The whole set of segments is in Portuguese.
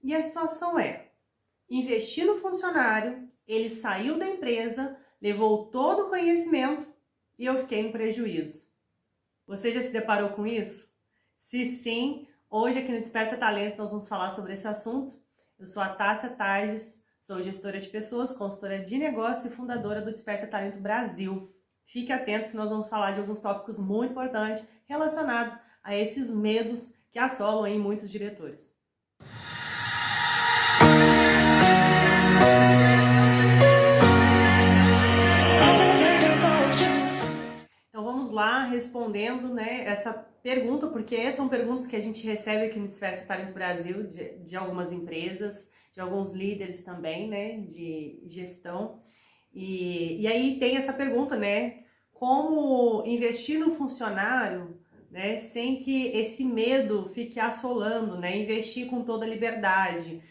E a situação é, investi no funcionário, ele saiu da empresa, levou todo o conhecimento e eu fiquei no prejuízo. Você já se deparou com isso? Se sim, hoje aqui no Desperta Talento nós vamos falar sobre esse assunto. Eu sou a Tássia Tardes, sou gestora de pessoas, consultora de negócio e fundadora do Desperta Talento Brasil. Fique atento que nós vamos falar de alguns tópicos muito importantes relacionados a esses medos que assolam aí muitos diretores. Então vamos lá respondendo, essa pergunta, porque são perguntas que a gente recebe aqui no Desperta Talento Brasil de algumas empresas, de alguns líderes também, de gestão. E aí tem essa pergunta, como investir no funcionário, sem que esse medo fique assolando, investir com toda a liberdade,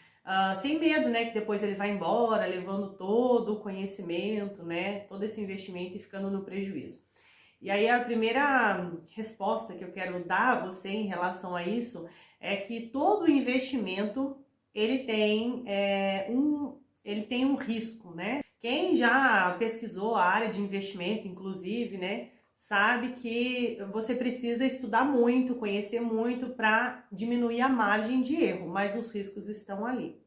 sem medo, que depois ele vai embora, levando todo o conhecimento, todo esse investimento e ficando no prejuízo. E aí a primeira resposta que eu quero dar a você em relação a isso é que todo investimento ele tem um risco, Quem já pesquisou a área de investimento, inclusive, sabe que você precisa estudar muito, conhecer muito para diminuir a margem de erro, mas os riscos estão ali.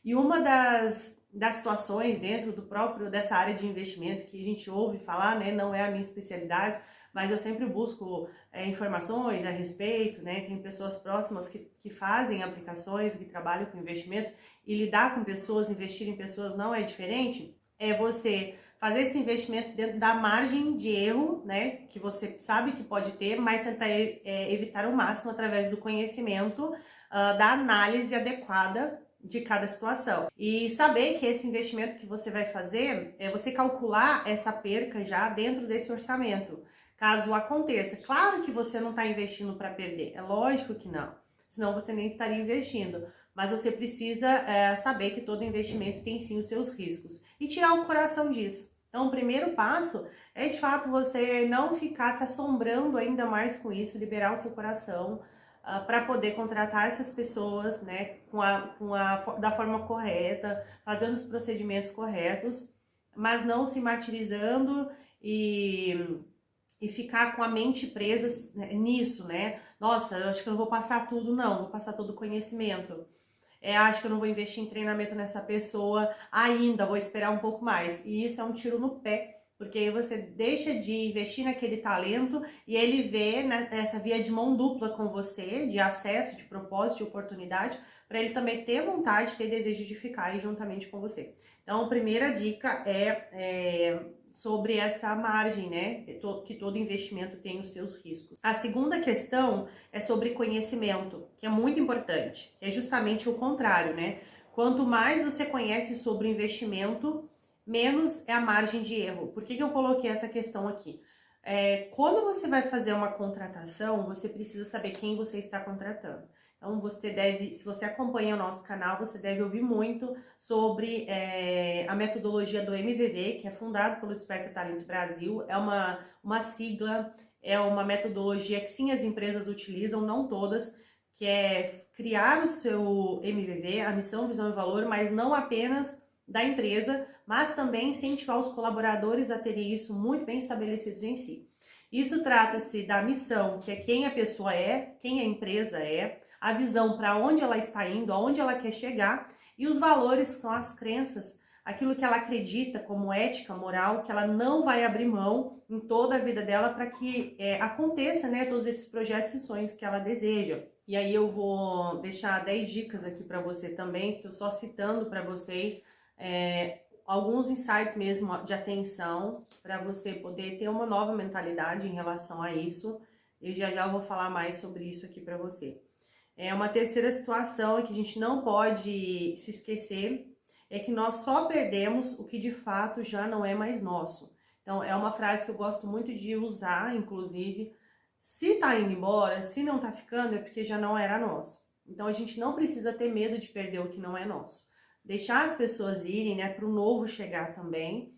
E uma das situações dentro dessa área de investimento que a gente ouve falar, não é a minha especialidade, mas eu sempre busco informações a respeito, tem pessoas próximas que fazem aplicações, que trabalham com investimento, e lidar com pessoas, investir em pessoas não é diferente, é você fazer esse investimento dentro da margem de erro, que você sabe que pode ter, mas tentar evitar o máximo através do conhecimento, da análise adequada de cada situação. E saber que esse investimento que você vai fazer, é você calcular essa perca já dentro desse orçamento. Caso aconteça, claro que você não está investindo para perder, é lógico que não, senão você nem estaria investindo, mas você precisa saber que todo investimento tem sim os seus riscos e tirar o coração disso. Então, o primeiro passo é de fato você não ficar se assombrando ainda mais com isso, liberar o seu coração para poder contratar essas pessoas da forma correta, fazendo os procedimentos corretos, mas não se martirizando e ficar com a mente presa nisso, Nossa, eu acho que eu não vou passar tudo, não, vou passar todo o conhecimento. Acho que eu não vou investir em treinamento nessa pessoa ainda, vou esperar um pouco mais. E isso é um tiro no pé, porque aí você deixa de investir naquele talento e ele vê essa via de mão dupla com você, de acesso, de propósito, de oportunidade, para ele também ter vontade, ter desejo de ficar aí juntamente com você. Então, a primeira dica é sobre essa margem, que todo investimento tem os seus riscos. A segunda questão é sobre conhecimento, que é muito importante. É justamente o contrário, Quanto mais você conhece sobre o investimento, menos é a margem de erro. Por que eu coloquei essa questão aqui? Quando você vai fazer uma contratação, você precisa saber quem você está contratando. Então, se você acompanha o nosso canal, você deve ouvir muito sobre a metodologia do MVV, que é fundado pelo Desperta Talento Brasil. É uma sigla, é uma metodologia que sim, as empresas utilizam, não todas, que é criar o seu MVV, a missão, visão e valor, mas não apenas da empresa, mas também incentivar os colaboradores a terem isso muito bem estabelecidos em si. Isso trata-se da missão, que é quem a pessoa é, quem a empresa é, a visão para onde ela está indo, aonde ela quer chegar, e os valores são as crenças, aquilo que ela acredita como ética, moral, que ela não vai abrir mão em toda a vida dela para que aconteça, todos esses projetos e sonhos que ela deseja. E aí eu vou deixar 10 dicas aqui para você também, que estou só citando para vocês, alguns insights mesmo de atenção para você poder ter uma nova mentalidade em relação a isso. E já eu vou falar mais sobre isso aqui para você. Uma terceira situação que a gente não pode se esquecer é que nós só perdemos o que de fato já não é mais nosso. Então, é uma frase que eu gosto muito de usar, inclusive, se tá indo embora, se não tá ficando, é porque já não era nosso. Então, a gente não precisa ter medo de perder o que não é nosso. Deixar as pessoas irem, para o novo chegar também.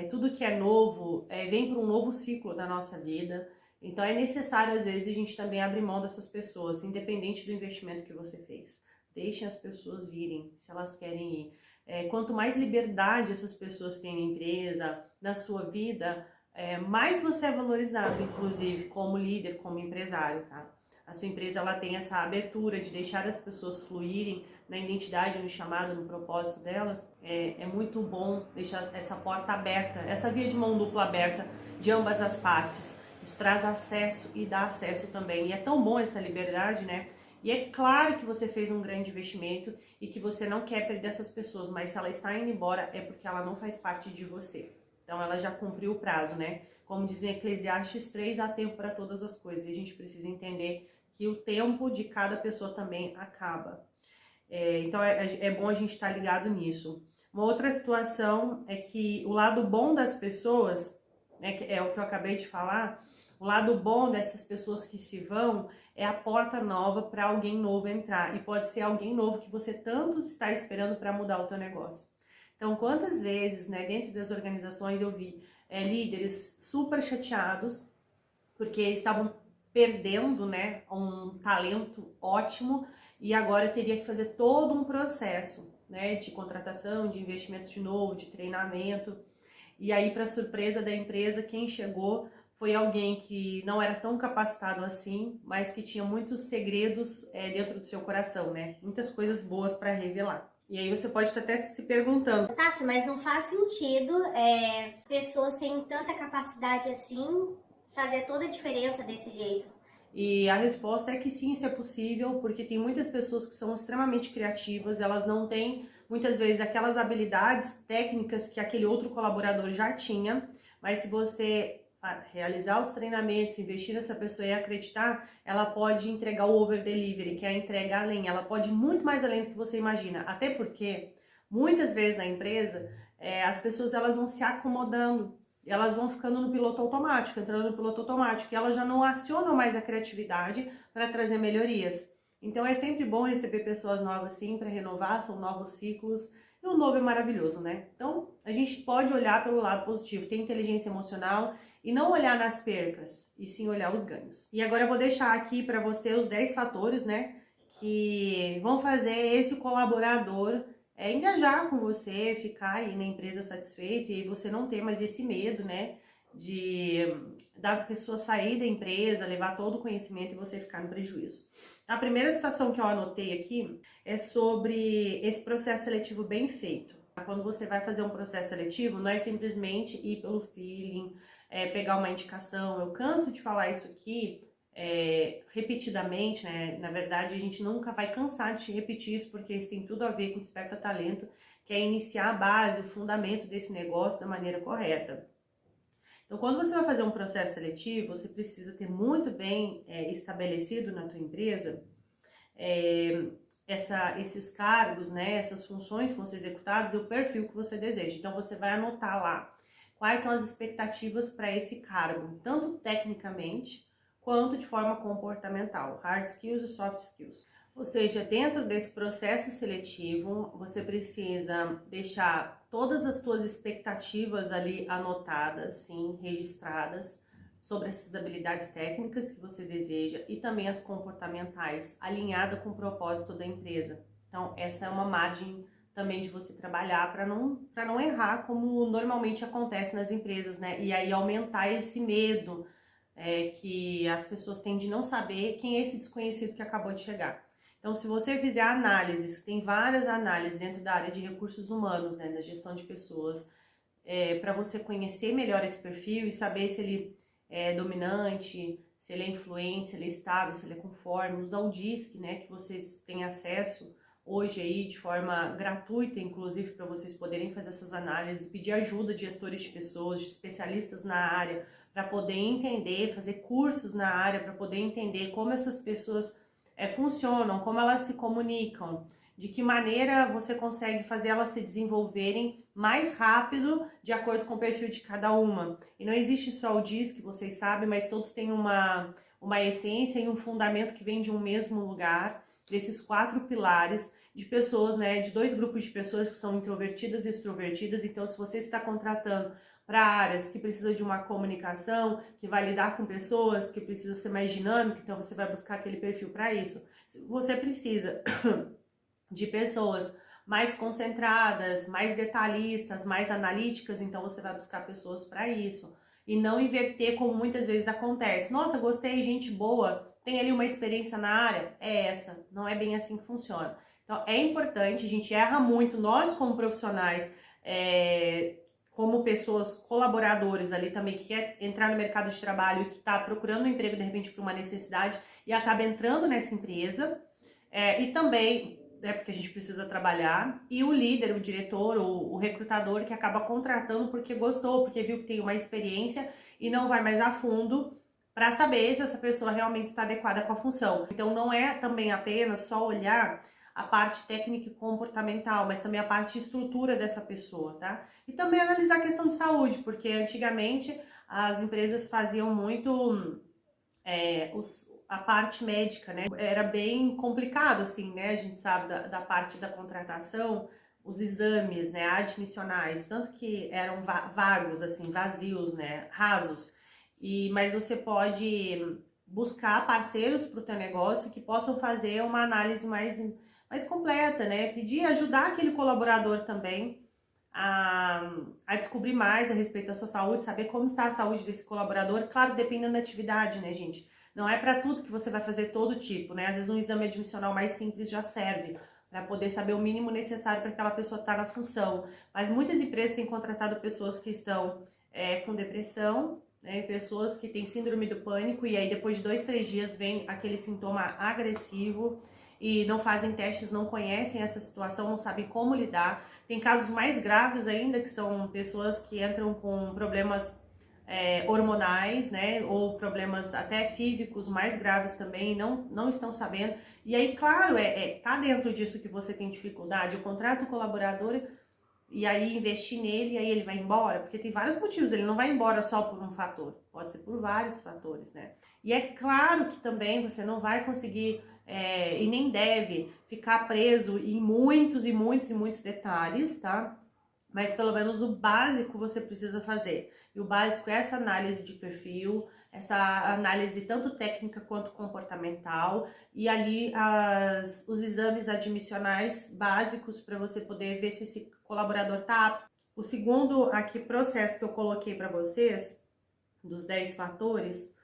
Tudo que é novo vem para um novo ciclo da nossa vida. Então é necessário, às vezes, a gente também abrir mão dessas pessoas, independente do investimento que você fez. deixem as pessoas irem, se elas querem ir. Quanto mais liberdade essas pessoas têm na empresa, na sua vida, mais você é valorizado, inclusive, como líder, como empresário, tá? A sua empresa, ela tem essa abertura de deixar as pessoas fluírem na identidade, no chamado, no propósito delas. É muito bom deixar essa porta aberta, essa via de mão dupla aberta de ambas as partes. Isso traz acesso e dá acesso também. E é tão bom essa liberdade, né? E é claro que você fez um grande investimento e que você não quer perder essas pessoas, mas se ela está indo embora é porque ela não faz parte de você. Então ela já cumpriu o prazo, né? Como dizem Eclesiastes 3, há tempo para todas as coisas. E a gente precisa entender que o tempo de cada pessoa também acaba. Então é bom a gente estar ligado nisso. Uma outra situação é que o lado bom das pessoas, né, que é o que eu acabei de falar, o lado bom dessas pessoas que se vão é a porta nova para alguém novo entrar. E pode ser alguém novo que você tanto está esperando para mudar o teu negócio. Então, quantas vezes, né, dentro das organizações eu vi líderes super chateados porque estavam perdendo, né, um talento ótimo e agora teria que fazer todo um processo, né, de contratação, de investimento de novo, de treinamento. E aí, para surpresa da empresa, quem chegou foi alguém que não era tão capacitado assim, mas que tinha muitos segredos dentro do seu coração, né? Muitas coisas boas para revelar. E aí você pode estar até se perguntando: Tassi, mas não faz sentido pessoas sem tanta capacidade assim fazer toda a diferença desse jeito. E a resposta é que sim, isso é possível, porque tem muitas pessoas que são extremamente criativas, elas não têm muitas vezes aquelas habilidades técnicas que aquele outro colaborador já tinha, mas se você realizar os treinamentos, investir nessa pessoa e acreditar, ela pode entregar o over delivery, que é a entrega além, ela pode ir muito mais além do que você imagina, até porque muitas vezes na empresa as pessoas elas vão se acomodando, elas vão ficando no piloto automático, entrando no piloto automático, e elas já não acionam mais a criatividade para trazer melhorias. Então é sempre bom receber pessoas novas sim, para renovar, são novos ciclos, e o novo é maravilhoso, né? Então a gente pode olhar pelo lado positivo, ter inteligência emocional e não olhar nas percas, e sim olhar os ganhos. E agora eu vou deixar aqui para você os 10 fatores, né, que vão fazer esse colaborador engajar com você, ficar aí na empresa satisfeito e você não ter mais esse medo, né, da pessoa sair da empresa, levar todo o conhecimento e você ficar no prejuízo. A primeira situação que eu anotei aqui é sobre esse processo seletivo bem feito. Quando você vai fazer um processo seletivo, não é simplesmente ir pelo feeling, pegar uma indicação. Eu canso de falar isso aqui repetidamente, né? Na verdade, a gente nunca vai cansar de repetir isso, porque isso tem tudo a ver com Desperta Talento, que é iniciar a base, o fundamento desse negócio da maneira correta. Então, quando você vai fazer um processo seletivo, você precisa ter muito bem estabelecido na tua empresa esses cargos, né, essas funções que vão ser executadas e o perfil que você deseja. Então, você vai anotar lá quais são as expectativas para esse cargo, tanto tecnicamente quanto de forma comportamental, hard skills e soft skills. Ou seja, dentro desse processo seletivo, você precisa deixar todas as suas expectativas ali anotadas, sim, registradas, sobre essas habilidades técnicas que você deseja e também as comportamentais, alinhada com o propósito da empresa. Então, essa é uma margem também de você trabalhar para não errar, como normalmente acontece nas empresas, né? E aí aumentar esse medo que as pessoas têm de não saber quem é esse desconhecido que acabou de chegar. Então, se você fizer análises, tem várias análises dentro da área de recursos humanos, né, da gestão de pessoas, para você conhecer melhor esse perfil e saber se ele é dominante, se ele é influente, se ele é estável, se ele é conforme. Usar o DISC, né, que vocês têm acesso hoje aí de forma gratuita, inclusive, para vocês poderem fazer essas análises, pedir ajuda de gestores de pessoas, de especialistas na área, para poder entender, fazer cursos na área, para poder entender como essas pessoas funcionam, como elas se comunicam, de que maneira você consegue fazer elas se desenvolverem mais rápido de acordo com o perfil de cada uma. E não existe só o DISC, vocês sabem, mas todos têm uma essência e um fundamento que vem de um mesmo lugar, desses 4 pilares de pessoas, né, de 2 grupos de pessoas que são introvertidas e extrovertidas. Então, se você está contratando para áreas que precisa de uma comunicação, que vai lidar com pessoas, que precisa ser mais dinâmico, então você vai buscar aquele perfil para isso. Você precisa de pessoas mais concentradas, mais detalhistas, mais analíticas, então você vai buscar pessoas para isso. E não inverter como muitas vezes acontece. Nossa, gostei, gente boa, tem ali uma experiência na área? É essa, não é bem assim que funciona. Então é importante, a gente erra muito, nós como profissionais, como pessoas colaboradores ali também, que quer entrar no mercado de trabalho e que está procurando um emprego de repente por uma necessidade e acaba entrando nessa empresa, e também porque a gente precisa trabalhar, e o líder, o diretor, o recrutador que acaba contratando porque gostou, porque viu que tem uma experiência e não vai mais a fundo para saber se essa pessoa realmente está adequada com a função. Então não é também apenas só olhar a parte técnica e comportamental, mas também a parte de estrutura dessa pessoa, tá? E também analisar a questão de saúde, porque antigamente as empresas faziam muito a parte médica, né? Era bem complicado, assim, né? A gente sabe da parte da contratação, os exames, né, admissionais, tanto que eram vagos, assim, vazios, né, rasos. Mas você pode buscar parceiros para o teu negócio que possam fazer uma análise mais completa, né? Pedir, ajudar aquele colaborador também a descobrir mais a respeito da sua saúde, saber como está a saúde desse colaborador, claro, dependendo da atividade, né, gente? Não é para tudo que você vai fazer todo tipo, né? Às vezes um exame admissional mais simples já serve para poder saber o mínimo necessário para aquela pessoa estar na função. Mas muitas empresas têm contratado pessoas que estão com depressão, né? Pessoas que têm síndrome do pânico e aí depois de 2, 3 dias vem aquele sintoma agressivo e não fazem testes, não conhecem essa situação, não sabem como lidar. Tem casos mais graves ainda, que são pessoas que entram com problemas hormonais, né, ou problemas até físicos mais graves também, não estão sabendo. E aí, claro, tá dentro disso que você tem dificuldade, eu contrato o colaborador e aí investir nele e aí ele vai embora, porque tem vários motivos, ele não vai embora só por um fator, pode ser por vários fatores, né. E é claro que também você não vai conseguir e nem deve ficar preso em muitos e muitos e muitos detalhes, tá? Mas pelo menos o básico você precisa fazer. E o básico é essa análise de perfil, essa análise tanto técnica quanto comportamental, e ali os exames admissionais básicos para você poder ver se esse colaborador está apto. O segundo aqui processo que eu coloquei para vocês, dos 10 fatores,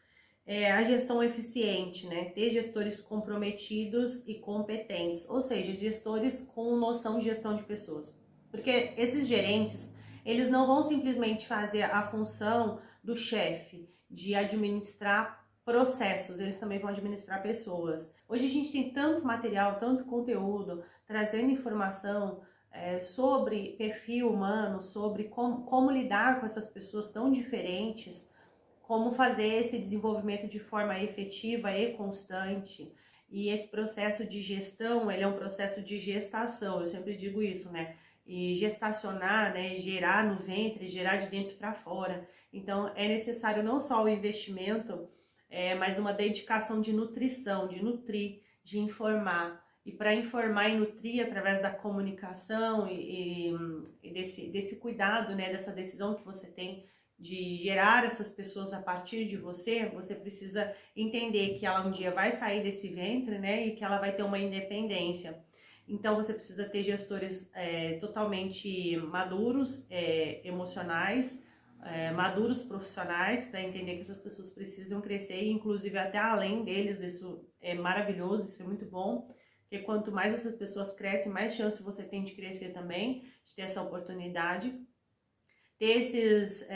é a gestão eficiente, né? Ter gestores comprometidos e competentes, ou seja, gestores com noção de gestão de pessoas. Porque esses gerentes, eles não vão simplesmente fazer a função do chefe de administrar processos, eles também vão administrar pessoas. Hoje a gente tem tanto material, tanto conteúdo, trazendo informação sobre perfil humano, sobre como lidar com essas pessoas tão diferentes, como fazer esse desenvolvimento de forma efetiva e constante. E esse processo de gestão, ele é um processo de gestação, eu sempre digo isso, né? E gestacionar, né, gerar no ventre, gerar de dentro para fora. Então é necessário não só o investimento, mas uma dedicação de nutrição, de nutrir, de informar. E para informar e nutrir através da comunicação e desse cuidado, né, dessa decisão que você tem de gerar essas pessoas a partir de você, você precisa entender que ela um dia vai sair desse ventre, né, e que ela vai ter uma independência. Então você precisa ter gestores totalmente maduros, emocionais, maduros profissionais, para entender que essas pessoas precisam crescer, e inclusive até além deles. Isso é maravilhoso, isso é muito bom, porque quanto mais essas pessoas crescem, mais chance você tem de crescer também, de ter essa oportunidade. Ter esses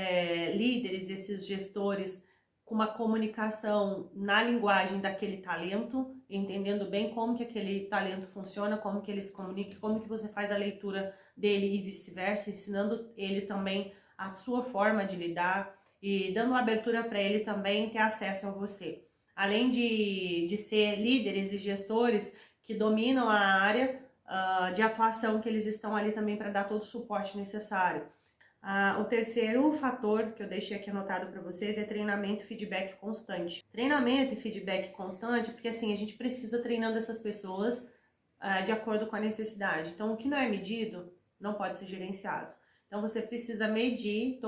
líderes, esses gestores com uma comunicação na linguagem daquele talento, entendendo bem como que aquele talento funciona, como que ele se comunica, como que você faz a leitura dele e vice-versa, ensinando ele também a sua forma de lidar e dando abertura para ele também ter acesso a você. Além de ser líderes e gestores que dominam a área de atuação que eles estão ali também para dar todo o suporte necessário. O terceiro fator que eu deixei aqui anotado para vocês é treinamento e feedback constante. Treinamento e feedback constante, porque assim, a gente precisa treinando essas pessoas de acordo com a necessidade. Então, o que não é medido não pode ser gerenciado. Então, você precisa medir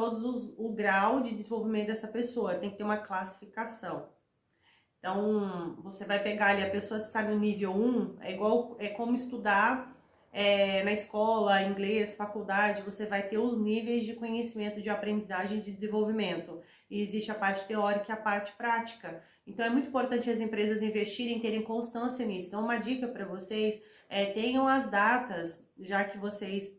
o grau de desenvolvimento dessa pessoa, tem que ter uma classificação. Então, você vai pegar ali, a pessoa está no nível 1, é como estudar na escola, inglês, faculdade, você vai ter os níveis de conhecimento, de aprendizagem e de desenvolvimento. E existe a parte teórica e a parte prática. Então, é muito importante as empresas investirem, terem constância nisso. Então, uma dica para vocês tenham as datas, já que vocês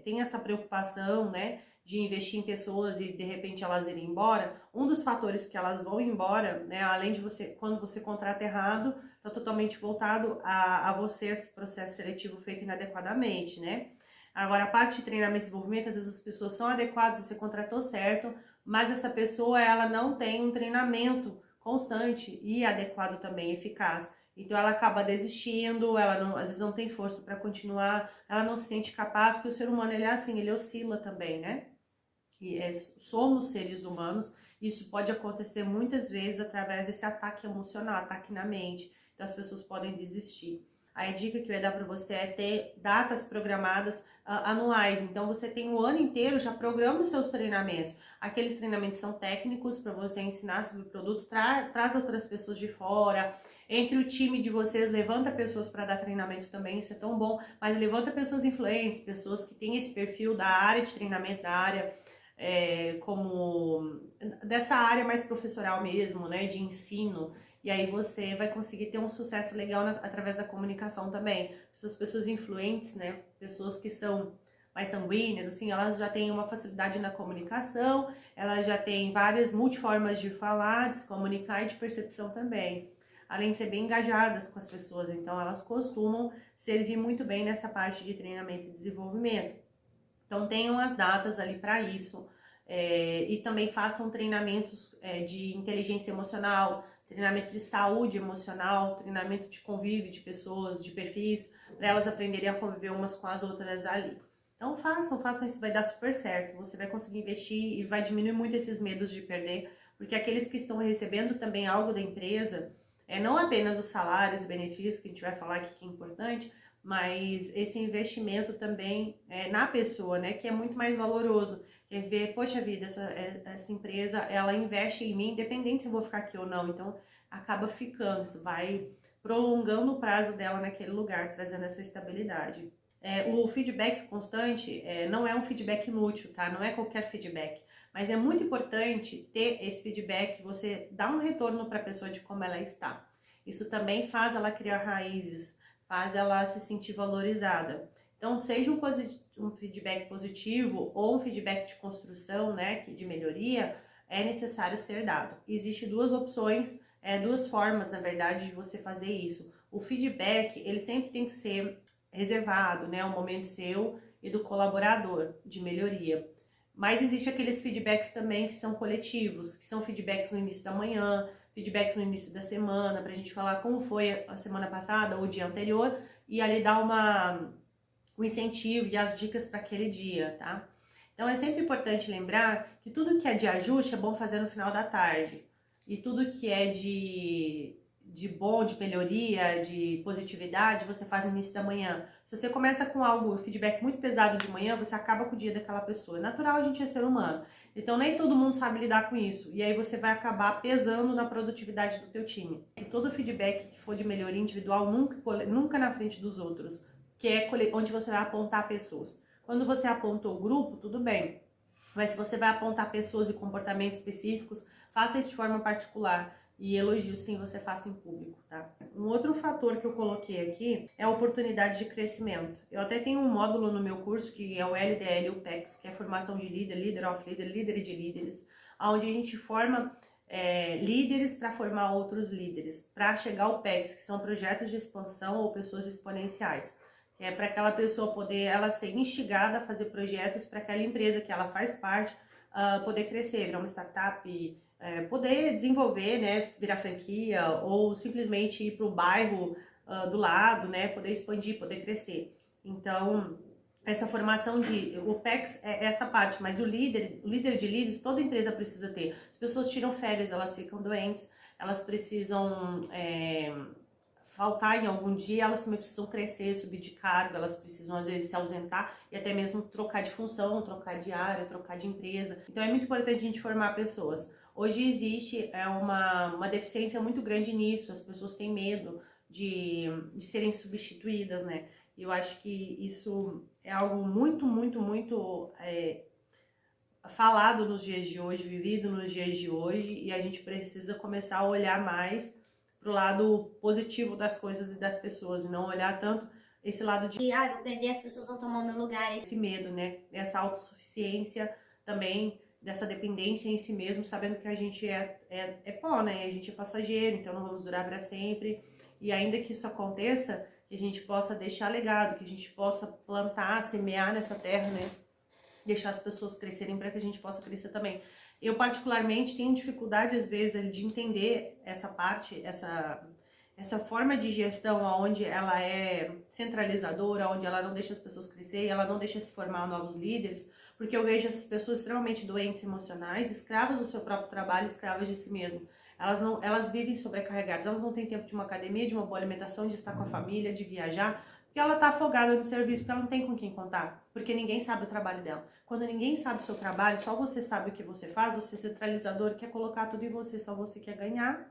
têm essa preocupação, né, de investir em pessoas e de repente elas irem embora. Um dos fatores que elas vão embora, né, além de quando você contrata errado, está totalmente voltado a você, esse processo seletivo feito inadequadamente, né? Agora, a parte de treinamento e desenvolvimento, às vezes as pessoas são adequadas, você contratou certo, mas essa pessoa, ela não tem um treinamento constante e adequado também, eficaz. Então ela acaba desistindo, ela não, às vezes não tem força para continuar, ela não se sente capaz, porque o ser humano ele é assim, ele oscila também, né? E somos seres humanos, isso pode acontecer muitas vezes através desse ataque emocional, ataque na mente, então as pessoas podem desistir. Aí a dica que eu ia dar para você é ter datas programadas anuais, então você tem o ano inteiro, já programa os seus treinamentos. Aqueles treinamentos são técnicos para você ensinar sobre produtos, traz outras pessoas de fora, entre o time de vocês, levanta pessoas para dar treinamento também, isso é tão bom, mas levanta pessoas influentes, pessoas que têm esse perfil da área de treinamento, da área como dessa área mais professoral mesmo, né, de ensino, e aí você vai conseguir ter um sucesso legal através da comunicação também. Essas pessoas influentes, né, pessoas que são mais sanguíneas, assim, elas já têm uma facilidade na comunicação, elas já têm várias multiformas de falar, de se comunicar e de percepção também. Além de ser bem engajadas com as pessoas, então elas costumam servir muito bem nessa parte de treinamento e desenvolvimento. Então tenham as datas ali para isso e também façam treinamentos de inteligência emocional, treinamento de saúde emocional, treinamento de convívio de pessoas, de perfis, para elas aprenderem a conviver umas com as outras ali. Então façam isso, vai dar super certo. Você vai conseguir investir e vai diminuir muito esses medos de perder, porque aqueles que estão recebendo também algo da empresa, não apenas os salários e benefícios, que a gente vai falar aqui que é importante, mas esse investimento também na pessoa, né, que é muito mais valoroso. Quer ver, poxa vida, essa empresa, ela investe em mim, independente se eu vou ficar aqui ou não, então acaba ficando, isso vai prolongando o prazo dela naquele lugar, trazendo essa estabilidade. O feedback constante não é um feedback inútil, tá? Não é qualquer feedback, mas é muito importante ter esse feedback, você dá um retorno para a pessoa de como ela está. Isso também faz ela criar raízes, faz ela se sentir valorizada. Então, seja um feedback positivo ou um feedback de construção, né, de melhoria, é necessário ser dado. Existem duas opções, duas formas, na verdade, de você fazer isso. O feedback, ele sempre tem que ser reservado, né, um momento seu e do colaborador de melhoria. Mas existe aqueles feedbacks também que são coletivos, que são feedbacks no início da manhã, feedbacks no início da semana, pra gente falar como foi a semana passada ou o dia anterior, e ali dar um incentivo e as dicas para aquele dia, tá? Então é sempre importante lembrar que tudo que é de ajuste é bom fazer no final da tarde. E tudo que é de bom, de melhoria, de positividade, você faz no início da manhã. Se você começa com algo, feedback muito pesado de manhã, você acaba com o dia daquela pessoa. É natural, a gente é ser humano. Então nem todo mundo sabe lidar com isso. E aí você vai acabar pesando na produtividade do teu time. E todo feedback que for de melhoria individual, nunca na frente dos outros. Que é onde você vai apontar pessoas. Quando você apontou o grupo, tudo bem. Mas se você vai apontar pessoas e comportamentos específicos, faça isso de forma particular. E elogio, sim, você faça em público, tá? Um outro fator que eu coloquei aqui é a oportunidade de crescimento. Eu até tenho um módulo no meu curso que é o LDL UPEX, que é formação de líder, líder of líder, líder de líderes, onde a gente forma líderes para formar outros líderes, para chegar ao PEX, que são projetos de expansão ou pessoas exponenciais. É para aquela pessoa poder ela ser instigada a fazer projetos para aquela empresa que ela faz parte poder crescer, virar uma startup, poder desenvolver, né, virar franquia ou simplesmente ir para o bairro do lado, né, poder expandir, poder crescer. Então, essa formação o PEX é essa parte, mas o líder de líderes, toda empresa precisa ter. As pessoas tiram férias, elas ficam doentes, elas precisam faltar em algum dia, elas também precisam crescer, subir de cargo, elas precisam às vezes se ausentar e até mesmo trocar de função, trocar de área, trocar de empresa. Então é muito importante a gente formar pessoas. Hoje existe uma deficiência muito grande nisso, as pessoas têm medo de serem substituídas, né? E eu acho que isso é algo muito, muito, muito falado nos dias de hoje, vivido nos dias de hoje, e a gente precisa começar a olhar mais pro lado positivo das coisas e das pessoas, e não olhar tanto esse lado de Vou perder, as pessoas vão tomar o meu lugar. esse medo, né? Essa autossuficiência também, dessa dependência em si mesmo, sabendo que a gente é pó, né? A gente é passageiro, então não vamos durar para sempre. E ainda que isso aconteça, que a gente possa deixar legado, que a gente possa plantar, semear nessa terra, né? Deixar as pessoas crescerem para que a gente possa crescer também. Eu, particularmente, tenho dificuldade, às vezes, de entender essa parte, essa forma de gestão onde ela é centralizadora, onde ela não deixa as pessoas crescer, ela não deixa se formar novos líderes, porque eu vejo essas pessoas extremamente doentes emocionais, escravas do seu próprio trabalho, escravas de si mesmas. Elas vivem sobrecarregadas, elas não têm tempo de uma academia, de uma boa alimentação, de estar com a família, de viajar, porque ela tá afogada no serviço, porque ela não tem com quem contar, porque ninguém sabe o trabalho dela. Quando ninguém sabe o seu trabalho, só você sabe o que você faz, você é centralizador, quer colocar tudo em você, só você quer ganhar,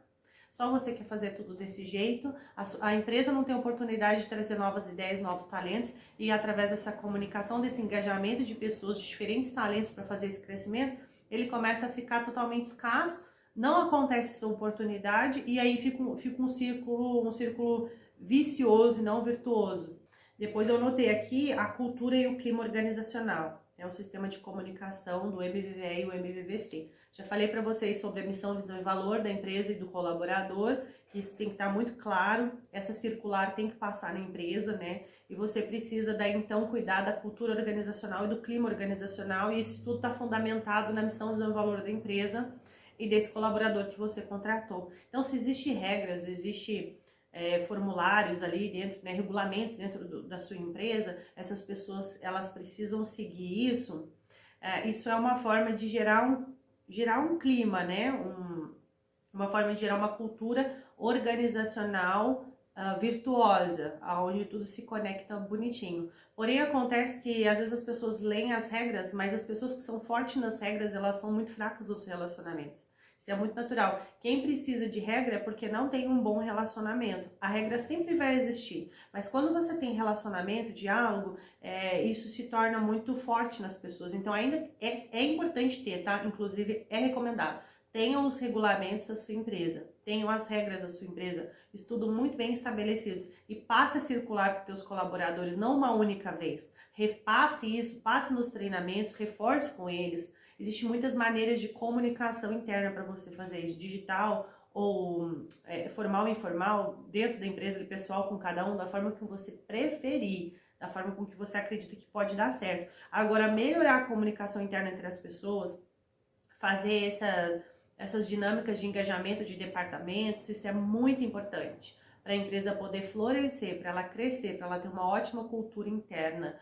só você quer fazer tudo desse jeito, a empresa não tem oportunidade de trazer novas ideias, novos talentos, e através dessa comunicação, desse engajamento de pessoas de diferentes talentos para fazer esse crescimento, ele começa a ficar totalmente escasso, não acontece essa oportunidade, e aí fica um círculo vicioso e não virtuoso. Depois eu notei aqui a cultura e o clima organizacional, é o sistema de comunicação do MVVE e o MVVC. Já falei para vocês sobre a missão, visão e valor da empresa e do colaborador, que isso tem que estar muito claro, essa circular tem que passar na empresa, né? E você precisa daí então cuidar da cultura organizacional e do clima organizacional, e isso tudo está fundamentado na missão, visão e valor da empresa e desse colaborador que você contratou. Então, se existe regras, existe formulários ali dentro, né, regulamentos dentro da sua empresa, essas pessoas elas precisam seguir isso. Isso é uma forma de gerar um clima, né? Uma forma de gerar uma cultura organizacional virtuosa, onde tudo se conecta bonitinho. Porém, acontece que às vezes as pessoas leem as regras, mas as pessoas que são fortes nas regras, elas são muito fracas nos relacionamentos. Isso é muito natural. Quem precisa de regra é porque não tem um bom relacionamento. A regra sempre vai existir, mas quando você tem relacionamento, diálogo, isso se torna muito forte nas pessoas. Então ainda é importante ter, tá? Inclusive é recomendado. Tenham os regulamentos da sua empresa, tenham as regras da sua empresa, estudo muito bem estabelecidos e passe a circular para os seus colaboradores, não uma única vez. Repasse isso, passe nos treinamentos, reforce com eles. Existem muitas maneiras de comunicação interna para você fazer isso, digital ou formal e informal, dentro da empresa e pessoal com cada um, da forma que você preferir, da forma com que você acredita que pode dar certo. Agora, melhorar a comunicação interna entre as pessoas, fazer essas dinâmicas de engajamento de departamentos, isso é muito importante para a empresa poder florescer, para ela crescer, para ela ter uma ótima cultura interna.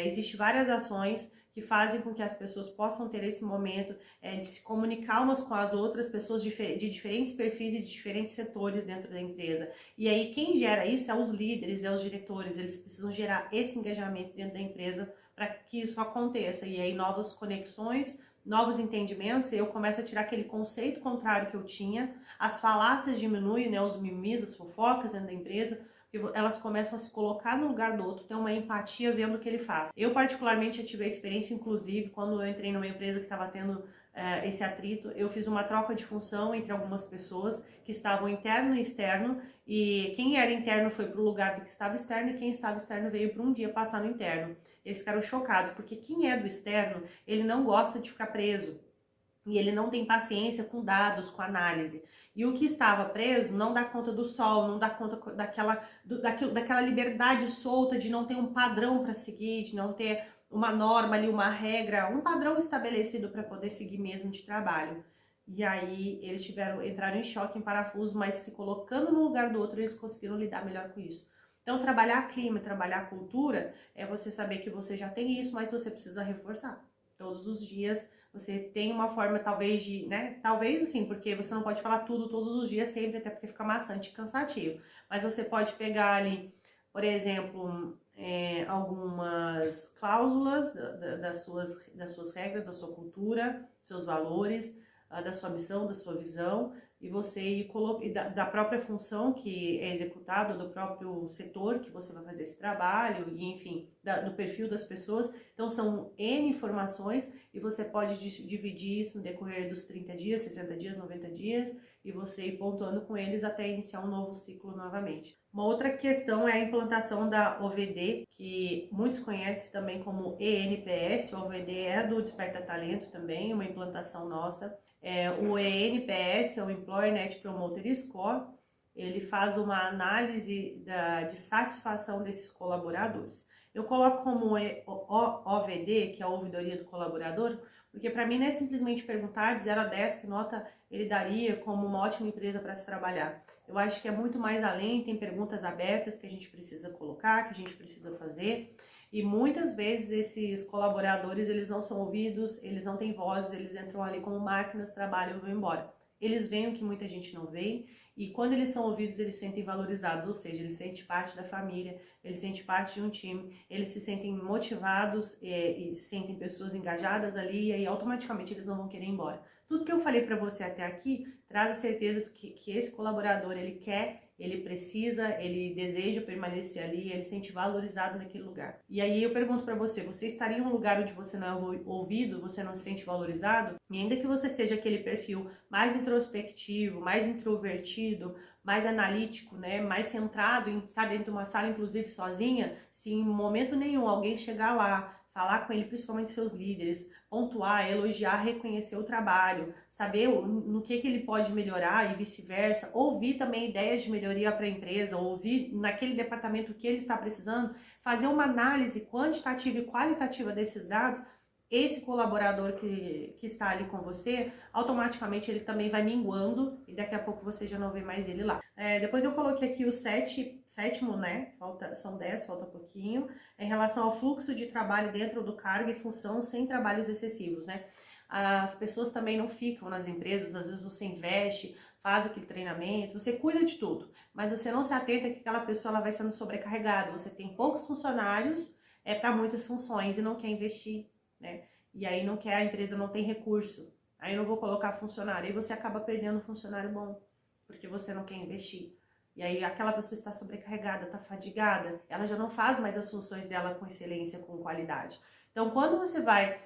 Existem várias ações que fazem com que as pessoas possam ter esse momento de se comunicar umas com as outras, pessoas de diferentes perfis e de diferentes setores dentro da empresa. E aí quem gera isso é os líderes, é os diretores, eles precisam gerar esse engajamento dentro da empresa para que isso aconteça. E aí novas conexões, novos entendimentos, eu começo a tirar aquele conceito contrário que eu tinha, as falácias diminuem, né, os mimis, as fofocas dentro da empresa, porque elas começam a se colocar no lugar do outro, ter uma empatia vendo o que ele faz. Eu particularmente já tive a experiência, inclusive, quando eu entrei numa empresa que estava tendo esse atrito, eu fiz uma troca de função entre algumas pessoas que estavam interno e externo, e quem era interno foi para o lugar do que estava externo, e quem estava externo veio para um dia passar no interno. Eles ficaram chocados, porque quem é do externo, ele não gosta de ficar preso. E ele não tem paciência com dados, com análise. E o que estava preso não dá conta do sol, não dá conta daquela liberdade solta de não ter um padrão para seguir, de não ter uma norma ali, uma regra, um padrão estabelecido para poder seguir mesmo de trabalho. E aí eles entraram em choque, em parafuso, mas se colocando no lugar do outro, eles conseguiram lidar melhor com isso. Então, trabalhar clima, trabalhar cultura, é você saber que você já tem isso, mas você precisa reforçar. Todos os dias você tem uma forma talvez de, né? Talvez assim, porque você não pode falar tudo todos os dias sempre, até porque fica maçante e cansativo. Mas você pode pegar ali, por exemplo, algumas cláusulas das suas regras, da sua cultura, seus valores, da sua missão, da sua visão, e você ir da própria função que é executada, do próprio setor que você vai fazer esse trabalho, e enfim, do perfil das pessoas. Então são N informações e você pode dividir isso no decorrer dos 30 dias, 60 dias, 90 dias, e você ir pontuando com eles até iniciar um novo ciclo novamente. Uma outra questão é a implantação da OVD, que muitos conhecem também como ENPS. O OVD é do Desperta Talento também, uma implantação nossa. O ENPS é o Employer Net Promoter Score. Ele faz uma análise de satisfação desses colaboradores. Eu coloco como OVD, que é a ouvidoria do colaborador, porque para mim não é simplesmente perguntar de 0 a 10 que nota ele daria como uma ótima empresa para se trabalhar. Eu acho que é muito mais além, tem perguntas abertas que a gente precisa colocar, que a gente precisa fazer. E muitas vezes esses colaboradores, eles não são ouvidos, eles não têm voz, eles entram ali como máquinas, trabalham e vão embora. Eles veem o que muita gente não vê, e quando eles são ouvidos, eles se sentem valorizados, ou seja, eles sentem parte da família, eles sentem parte de um time, eles se sentem motivados e se sentem pessoas engajadas ali, e aí automaticamente eles não vão querer ir embora. Tudo que eu falei para você até aqui traz a certeza de que esse colaborador, ele quer, ele precisa, ele deseja permanecer ali, ele se sente valorizado naquele lugar. E aí eu pergunto para você, você estaria em um lugar onde você não é ouvido, você não se sente valorizado? E ainda que você seja aquele perfil mais introspectivo, mais introvertido, mais analítico, né, mais centrado em estar dentro de uma sala, inclusive sozinha, se em momento nenhum alguém chegar lá, falar com ele, principalmente seus líderes, pontuar, elogiar, reconhecer o trabalho, saber no que ele pode melhorar e vice-versa, ouvir também ideias de melhoria para a empresa, ouvir naquele departamento o que ele está precisando, fazer uma análise quantitativa e qualitativa desses dados. Esse colaborador que está ali com você, automaticamente ele também vai minguando e daqui a pouco você já não vê mais ele lá. Depois eu coloquei aqui o sétimo, né? São 10, falta pouquinho, em relação ao fluxo de trabalho dentro do cargo e função sem trabalhos excessivos, né? As pessoas também não ficam nas empresas, às vezes você investe, faz aquele treinamento, você cuida de tudo, mas você não se atenta que aquela pessoa ela vai sendo sobrecarregada, você tem poucos funcionários para muitas funções e não quer investir, né? E aí não quer, a empresa não tem recurso, aí não vou colocar funcionário, aí você acaba perdendo um funcionário bom, porque você não quer investir. E aí aquela pessoa está sobrecarregada, está fadigada, ela já não faz mais as funções dela com excelência, com qualidade. Então quando você vai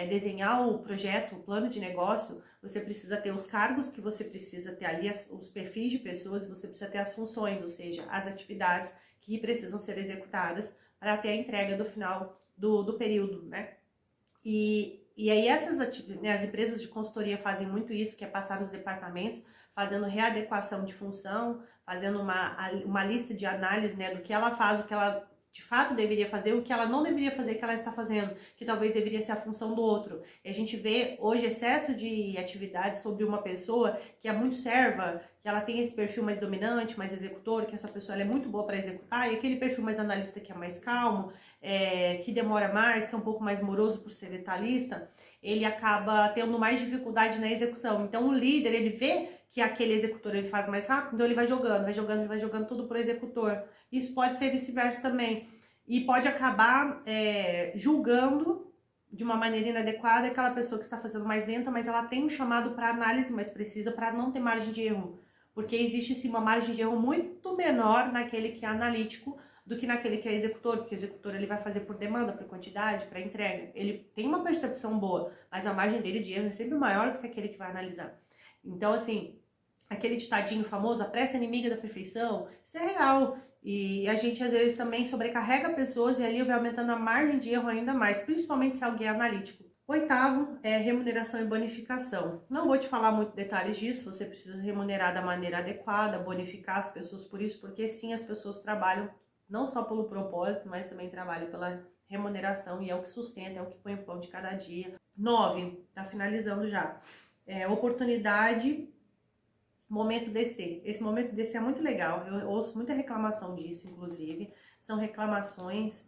desenhar o projeto, o plano de negócio, você precisa ter os cargos que você precisa ter ali, os perfis de pessoas, você precisa ter as funções, ou seja, as atividades que precisam ser executadas para ter a entrega do final do período, né? E aí as empresas de consultoria fazem muito isso, que é passar nos departamentos, fazendo readequação de função, fazendo uma lista de análise, né, do que ela faz, o que ela de fato deveria fazer, o que ela não deveria fazer, que ela está fazendo, que talvez deveria ser a função do outro. E a gente vê hoje excesso de atividades sobre uma pessoa que é muito serva, que ela tem esse perfil mais dominante, mais executor, que essa pessoa ela é muito boa para executar, e aquele perfil mais analista que é mais calmo, que demora mais, que é um pouco mais moroso por ser detalhista, ele acaba tendo mais dificuldade na execução. Então o líder, ele vê que aquele executor ele faz mais rápido, então ele vai jogando tudo pro executor. Isso pode ser vice-versa também. E pode acabar julgando de uma maneira inadequada aquela pessoa que está fazendo mais lenta, mas ela tem um chamado para análise mais precisa, para não ter margem de erro. Porque existe sim uma margem de erro muito menor naquele que é analítico do que naquele que é executor, porque o executor ele vai fazer por demanda, por quantidade, para entrega. Ele tem uma percepção boa, mas a margem dele de erro é sempre maior do que aquele que vai analisar. Então, assim, aquele ditadinho famoso, a pressa é inimiga da perfeição, isso é real. E a gente às vezes também sobrecarrega pessoas e ali vai aumentando a margem de erro ainda mais, principalmente se alguém é analítico. Oitavo é remuneração e bonificação. Não vou te falar muito detalhes disso, você precisa remunerar da maneira adequada, bonificar as pessoas por isso, porque sim, as pessoas trabalham não só pelo propósito, mas também trabalham pela remuneração e é o que sustenta, é o que põe o pão de cada dia. 9, tá finalizando já. Oportunidade, momento DC. Esse momento DC é muito legal, eu ouço muita reclamação disso, inclusive. São reclamações,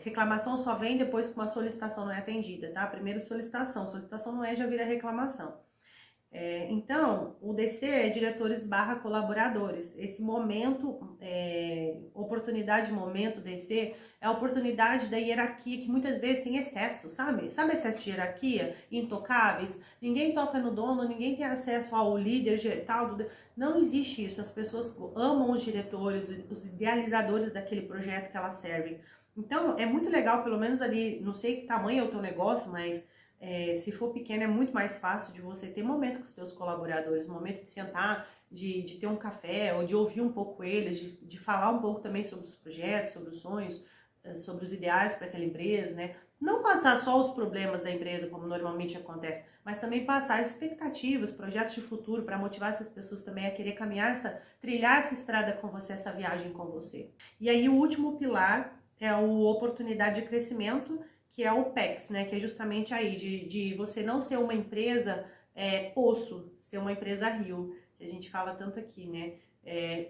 reclamação só vem depois que uma solicitação não é atendida, tá? Primeiro solicitação não já vira reclamação. Então, o DC é diretores / colaboradores. Esse momento, oportunidade momento DC, é a oportunidade da hierarquia que muitas vezes tem excesso, sabe? Sabe excesso de hierarquia? Intocáveis? Ninguém toca no dono, ninguém tem acesso ao líder tal. Não existe isso. As pessoas amam os diretores, os idealizadores daquele projeto que elas servem. Então, é muito legal, pelo menos ali, não sei que tamanho é o teu negócio, mas se for pequeno é muito mais fácil de você ter momento com os seus colaboradores, momento de sentar, de ter um café, ou de ouvir um pouco eles, de falar um pouco também sobre os projetos, sobre os sonhos, sobre os ideais para aquela empresa, né? Não passar só os problemas da empresa, como normalmente acontece, mas também passar as expectativas, projetos de futuro, para motivar essas pessoas também a querer caminhar, trilhar essa estrada com você, essa viagem com você. E aí o último pilar é o oportunidade de crescimento, que é o PEX, né? Que é justamente aí de você não ser uma empresa poço, ser uma empresa rio, que a gente fala tanto aqui, né?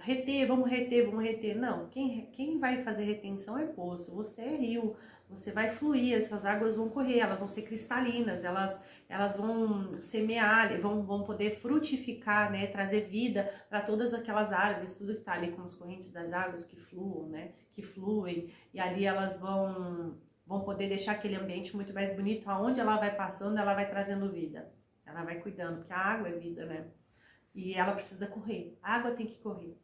Reter, vamos reter, vamos reter. Não, quem vai fazer retenção é poço, você é rio, você vai fluir, essas águas vão correr, elas vão ser cristalinas, elas vão semear, vão poder frutificar, né? Trazer vida para todas aquelas árvores, tudo que está ali com as correntes das águas que fluem, né? Que fluem, e ali elas vão poder deixar aquele ambiente muito mais bonito, aonde ela vai passando, ela vai trazendo vida, ela vai cuidando, porque a água é vida, né? E ela precisa correr, a água tem que correr,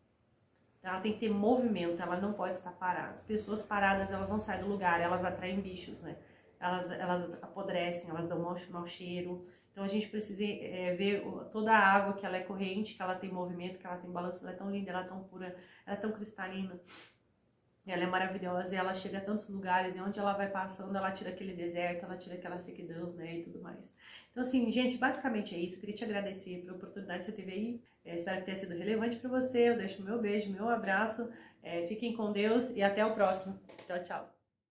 ela tem que ter movimento, ela não pode estar parada. Pessoas paradas, elas não saem do lugar, elas atraem bichos, né? Elas apodrecem, elas dão mau cheiro. Então a gente precisa ver toda a água, que ela é corrente, que ela tem movimento, que ela tem balanço, ela é tão linda, ela é tão pura, ela é tão cristalina. Ela é maravilhosa e ela chega a tantos lugares e onde ela vai passando, ela tira aquele deserto, ela tira aquela sequidão, né, e tudo mais. Então, assim, gente, basicamente é isso. Queria te agradecer pela oportunidade que você teve aí. Espero que tenha sido relevante para você. Eu deixo meu beijo, meu abraço. Fiquem com Deus e até o próximo. Tchau, tchau.